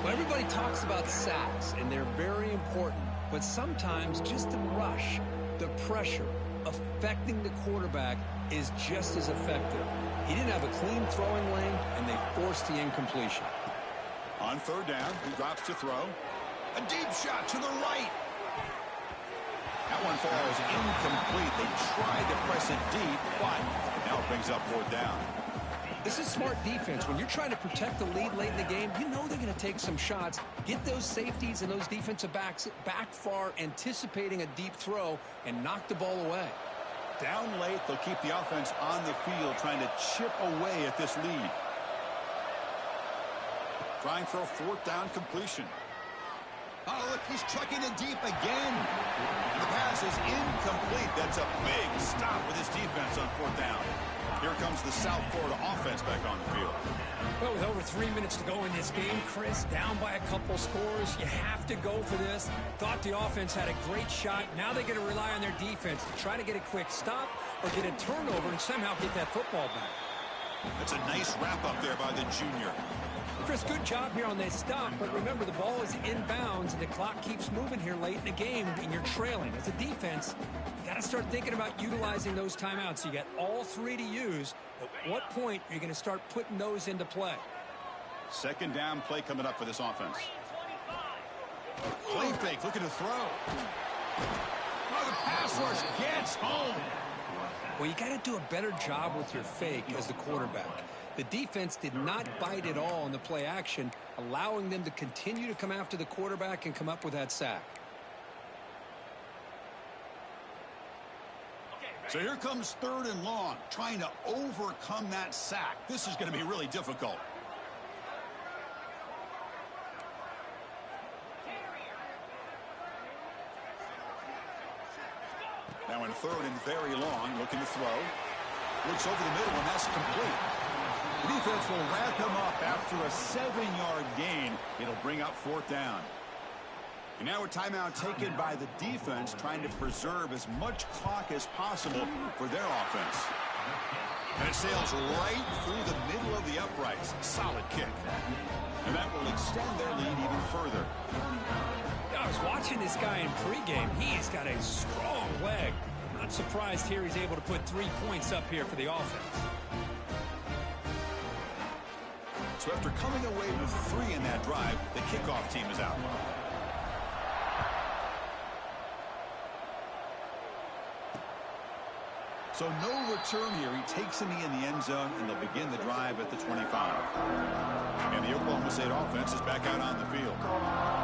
Well, everybody talks about sacks, and they're very important. But sometimes just the rush, the pressure, affecting the quarterback is just as effective. He didn't have a clean throwing lane, and they forced the incompletion. On third down, he drops to throw. A deep shot to the right. That one falls incomplete. They tried to press it deep, but now it brings up fourth down. This is smart defense. When you're trying to protect the lead late in the game, you know they're going to take some shots. Get those safeties and those defensive backs back far, anticipating a deep throw, and knock the ball away. Down late, they'll keep the offense on the field, trying to chip away at this lead. Trying for a fourth down completion. Oh, look, he's chucking it deep again. And the pass is incomplete. That's a big stop with his defense on fourth down. Here comes the South Florida offense back on the field. Well, with over 3 minutes to go in this game, Chris, down by a couple scores, you have to go for this. Thought the offense had a great shot. Now they're going to rely on their defense to try to get a quick stop or get a turnover and somehow get that football back. That's a nice wrap up there by the junior. Chris, good job here on this stop, but remember the ball is inbounds and the clock keeps moving here late in the game and you're trailing. As a defense, you got to start thinking about utilizing those timeouts. You got all three to use. At what point are you going to start putting those into play? Second down play coming up for this offense. Play fake, looking to throw. Oh, the pass rush gets home. Well, you got to do a better job with your fake as the quarterback. The defense did not bite at all in the play action, allowing them to continue to come after the quarterback and come up with that sack. So here comes third and long, trying to overcome that sack. This is going to be really difficult. Now in third and very long, looking to throw. Looks over the middle, and that's complete. The defense will wrap him up after a 7-yard gain. It'll bring up fourth down. And now a timeout taken by the defense, trying to preserve as much clock as possible for their offense. And it sails right through the middle of the uprights. Solid kick. And that will extend their lead even further. I was watching this guy in pregame. He's got a strong leg. Not surprised here he's able to put 3 points up here for the offense. So after coming away with 3 in that drive, the kickoff team is out. So no return here. He takes him in the end zone, and they'll begin the drive at the 25. And the Oklahoma State offense is back out on the field.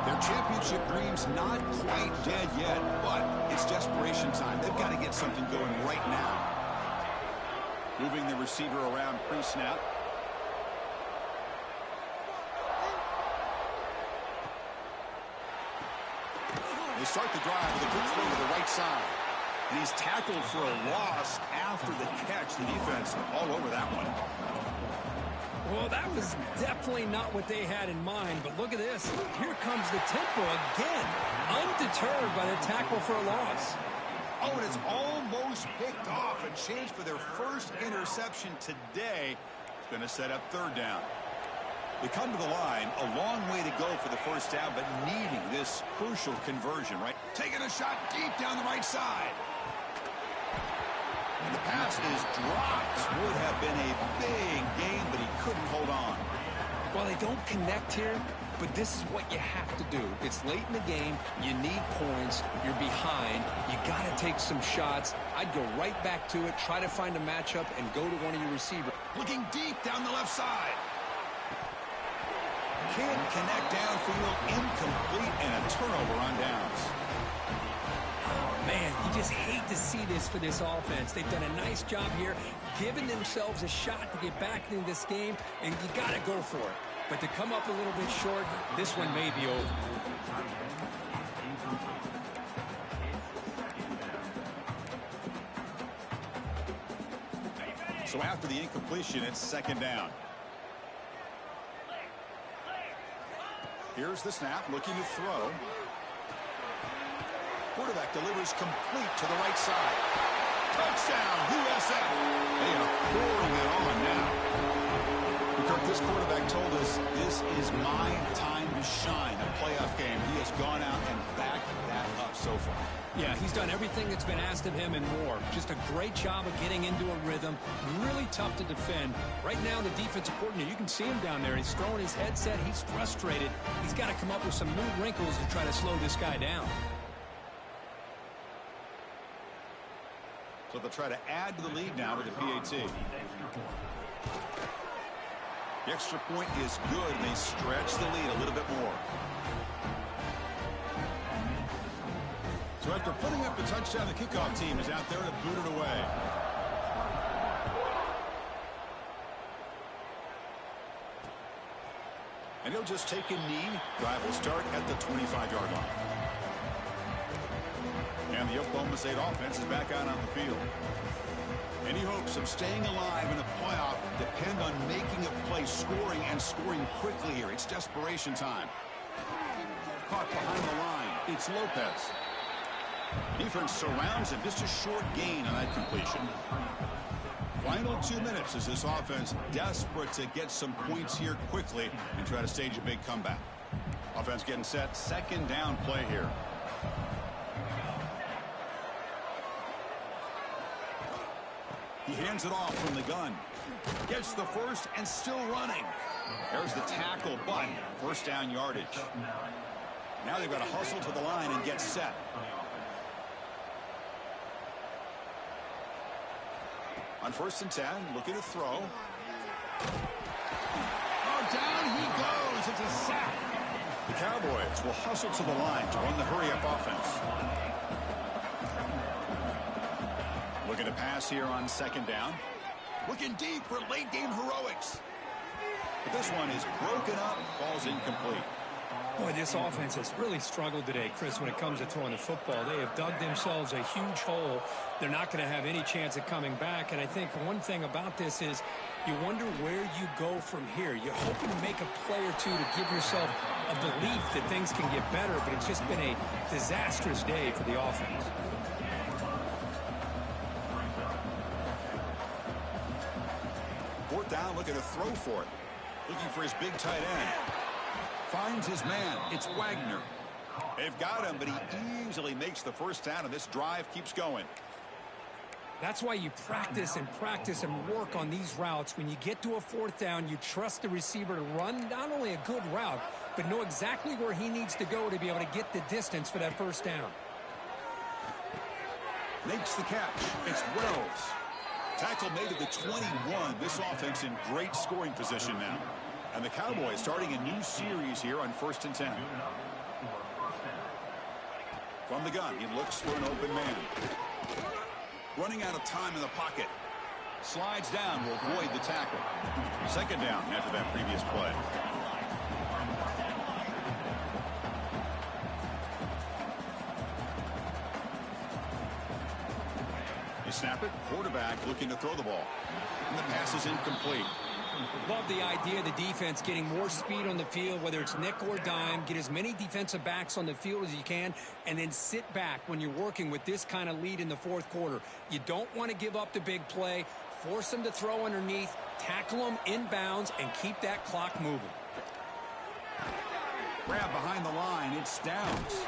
Their championship dream's not quite dead yet, but it's desperation time. They've got to get something going right now. Moving the receiver around pre-snap. They start the drive with a good throw to the right side. And he's tackled for a loss after the catch. The defense all over that one. Well, that was definitely not what they had in mind, but look at this. Here comes the tempo again, undeterred by the tackle for a loss. Oh, and it's almost picked off. A chance for their first interception today. It's going to set up third down. They come to the line, a long way to go for the first down, but needing this crucial conversion, right? Taking a shot deep down the right side. And the pass is dropped. Would have been a big game, but he couldn't hold on. Well, they don't connect here, but this is what you have to do. It's late in the game. You need points. You're behind. You got to take some shots. I'd go right back to it, try to find a matchup, and go to one of your receivers. Looking deep down the left side. Can't connect downfield, incomplete, and a turnover on downs. Oh, man, you just hate to see this for this offense. They've done a nice job here, giving themselves a shot to get back into this game, and you got to go for it. But to come up a little bit short, this one may be over. So after the incompletion, it's second down. Here's the snap, looking to throw. Quarterback delivers complete to the right side. Touchdown, USF. They are pouring it on now. Kirk, this quarterback told us this is my time to shine, a playoff game. He has gone out and backed that up so far. Yeah, he's done everything that's been asked of him and more. Just a great job of getting into a rhythm. Really tough to defend. Right now, the defensive coordinator, you can see him down there. He's throwing his headset. He's frustrated. He's got to come up with some new wrinkles to try to slow this guy down. So they'll try to add to the lead now with the PAT. The extra point is good, and they stretch the lead a little bit more. So after putting up a touchdown, the kickoff team is out there to boot it away. And he'll just take a knee. Drive will start at the 25-yard line. And the Oklahoma State offense is back out on the field. Any hopes of staying alive in a playoff depend on making a play, scoring, and scoring quickly here. It's desperation time. Caught behind the line. It's Lopez. Defense surrounds him. Just a short gain on that completion. Final 2 minutes as this offense desperate to get some points here quickly and try to stage a big comeback. Offense getting set. Second down play here. He hands it off from the gun. Gets the first and still running. There's the tackle, but first down yardage. Now they've got to hustle to the line and get set. On 1st and 10, looking to throw. Oh, down he goes. It's a sack. The Cowboys will hustle to the line to run the hurry-up offense. Looking to pass here on second down. Looking deep for late-game heroics. But this one is broken up, falls incomplete. Boy, this offense has really struggled today, Chris, when it comes to throwing the football. They have dug themselves a huge hole. They're not going to have any chance of coming back. And I think one thing about this is you wonder where you go from here. You're hoping to make a play or two to give yourself a belief that things can get better, but it's just been a disastrous day for the offense. Fourth down, looking to throw for it. Looking for his big tight end. Finds his man. It's Wagner. They've got him, but he easily makes the first down, and this drive keeps going. That's why you practice and work on these routes. When you get to a fourth down, you trust the receiver to run not only a good route, but know exactly where he needs to go to be able to get the distance for that first down. Makes the catch. It's Wells. Tackle made at the 21. This offense in great scoring position now. And the Cowboys starting a new series here on 1st and 10. From the gun, he looks for an open man. Running out of time in the pocket. Slides down, will avoid the tackle. Second down after that previous play. snap it. Quarterback looking to throw the ball. And the pass is incomplete. Love the idea of the defense getting more speed on the field, whether it's nickel or dime. Get as many defensive backs on the field as you can, and then sit back when you're working with this kind of lead in the fourth quarter. You don't want to give up the big play. Force them to throw underneath, tackle them inbounds, and keep that clock moving. Grab behind the line. It's Downs.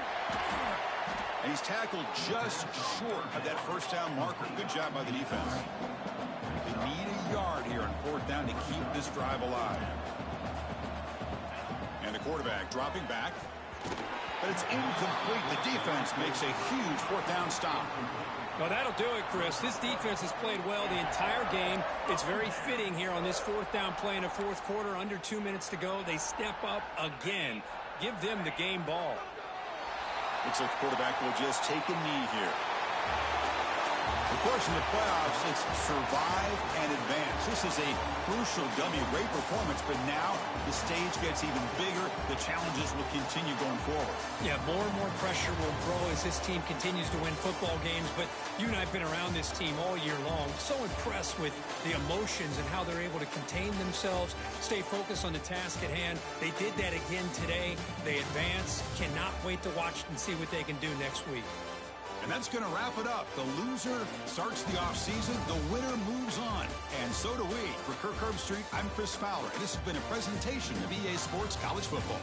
And he's tackled just short of that first down marker. Good job by the defense. They need a yard here on fourth down to keep this drive alive. And the quarterback dropping back. But it's incomplete. The defense makes a huge fourth down stop. Well, that'll do it, Chris. This defense has played well the entire game. It's very fitting here on this fourth down play in the fourth quarter. Under 2 minutes to go. They step up again. Give them the game ball. Looks like the quarterback will just take a knee here. Of course, in the playoffs, it's survive and advance. This is a crucial W. Great performance, but now the stage gets even bigger. The challenges will continue going forward. Yeah, more and more pressure will grow as this team continues to win football games. But you and I have been around this team all year long. So impressed with the emotions and how they're able to contain themselves, stay focused on the task at hand. They did that again today. They advance. Cannot wait to watch and see what they can do next week. And that's going to wrap it up. The loser starts the offseason. The winner moves on. And so do we. For Kirk Herbstreit, I'm Chris Fowler. And this has been a presentation of EA Sports College Football.